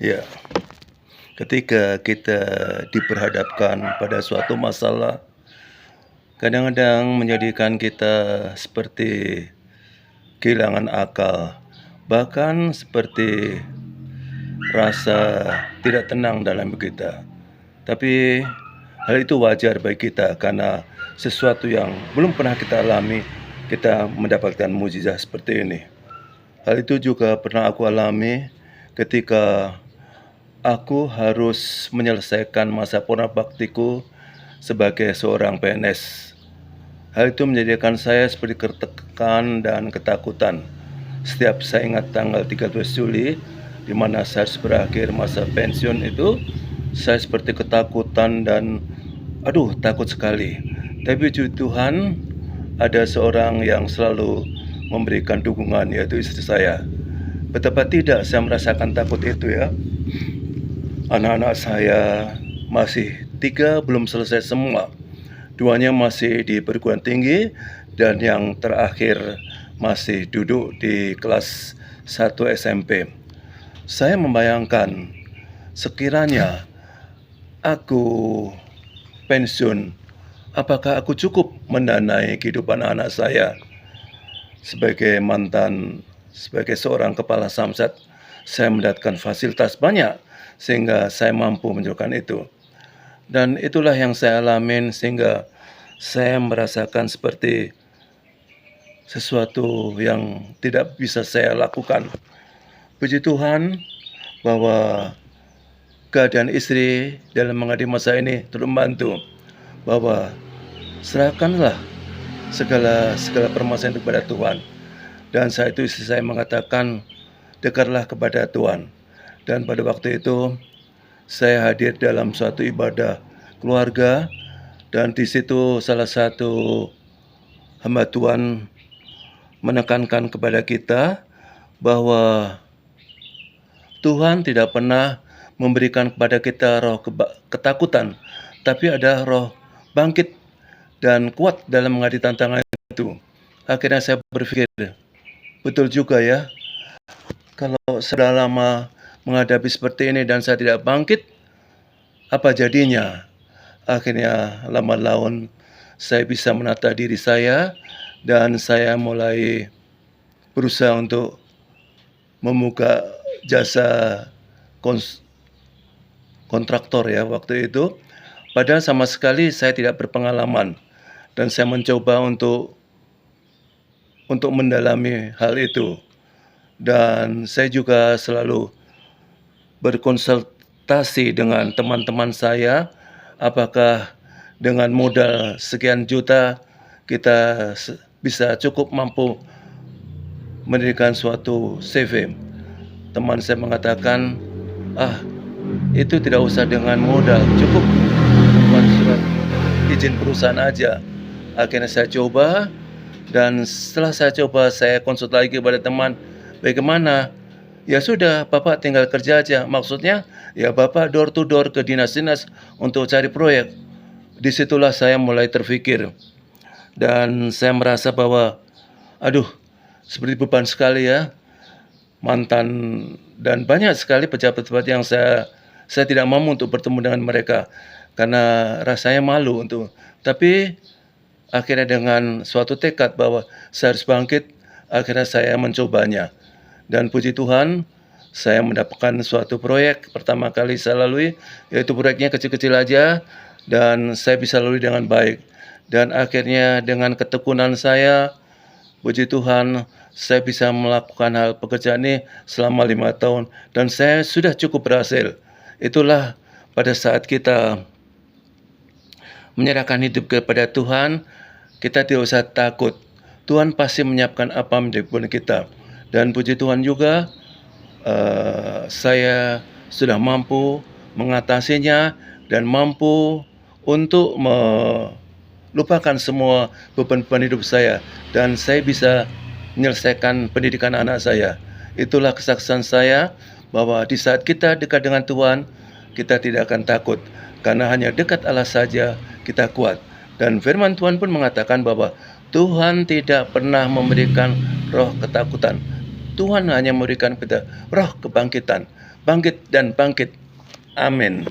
Ya, ketika kita diperhadapkan pada suatu masalah, kadang-kadang menjadikan kita seperti kehilangan akal, bahkan seperti rasa tidak tenang dalam kita. Tapi hal itu wajar bagi kita karena sesuatu yang belum pernah kita alami, kita mendapatkan mukjizat seperti ini. Hal itu juga pernah aku alami ketika aku harus menyelesaikan masa purna baktiku sebagai seorang PNS. Hal itu menjadikan saya seperti tertekan dan ketakutan. Setiap saya ingat tanggal 13 Juli, di mana saya harus berakhir masa pensiun itu, saya seperti ketakutan dan takut sekali. Tapi puji Tuhan, ada seorang yang selalu memberikan dukungan, yaitu istri saya. Betapa tidak saya merasakan takut itu ya. Anak-anak saya masih 3 belum selesai semua. Duanya masih di perguruan tinggi dan yang terakhir masih duduk di kelas 1 SMP. Saya membayangkan sekiranya aku pensiun, apakah aku cukup mendanai kehidupan anak saya? Sebagai seorang kepala samsat, saya mendapatkan fasilitas banyak sehingga saya mampu menunjukkan itu. Dan itulah yang saya alamin sehingga saya merasakan seperti sesuatu yang tidak bisa saya lakukan. Puji Tuhan bahwa keadaan istri dalam menghadapi masa ini turut membantu, bahwa serahkanlah segala permasalahan kepada Tuhan. Dan saat itu istri saya mengatakan, dekatlah kepada Tuhan. Dan pada waktu itu saya hadir dalam suatu ibadah keluarga, dan di situ salah satu hamba Tuhan menekankan kepada kita bahwa Tuhan tidak pernah memberikan kepada kita roh ketakutan, tapi ada roh bangkit dan kuat dalam menghadapi tantangan itu. Akhirnya saya berpikir, betul juga ya, kalau sudah lama menghadapi seperti ini dan saya tidak bangkit, apa jadinya? Akhirnya lambat laun saya bisa menata diri saya dan saya mulai berusaha untuk membuka jasa kontraktor ya waktu itu. Padahal sama sekali saya tidak berpengalaman dan saya mencoba untuk mendalami hal itu. Dan saya juga selalu berkonsultasi dengan teman-teman saya, apakah dengan modal sekian juta kita bisa cukup mampu mendirikan suatu CV. Teman saya mengatakan, itu tidak usah dengan modal, cukup buat surat izin perusahaan aja. Akhirnya saya coba, dan setelah saya coba, saya konsult lagi kepada teman, bagaimana? Ya sudah, Bapak tinggal kerja aja. Maksudnya, ya Bapak door to door ke dinas-dinas untuk cari proyek. Disitulah saya mulai terpikir. Dan saya merasa bahwa, seperti beban sekali ya. Mantan dan banyak sekali pejabat-pejabat yang saya tidak mau untuk bertemu dengan mereka. Karena rasanya malu untuk. Tapi akhirnya dengan suatu tekad bahwa saya harus bangkit, akhirnya saya mencobanya. Dan puji Tuhan, saya mendapatkan suatu proyek pertama kali saya lalui, yaitu proyeknya kecil-kecil aja, dan saya bisa lalui dengan baik. Dan akhirnya dengan ketekunan saya, puji Tuhan, saya bisa melakukan hal pekerjaan ini selama 5 tahun, dan saya sudah cukup berhasil. Itulah pada saat kita menyerahkan hidup kepada Tuhan, kita tidak usah takut. Tuhan pasti menyiapkan apa menjadi kebutuhan kita. Dan puji Tuhan juga, saya sudah mampu mengatasinya dan mampu untuk melupakan semua beban-beban hidup saya. Dan saya bisa menyelesaikan pendidikan anak saya. Itulah kesaksian saya bahwa di saat kita dekat dengan Tuhan, kita tidak akan takut. Karena hanya dekat Allah saja kita kuat. Dan firman Tuhan pun mengatakan bahwa Tuhan tidak pernah memberikan roh ketakutan. Tuhan hanya memberikan kita roh kebangkitan. bangkit dan bangkit. Amin.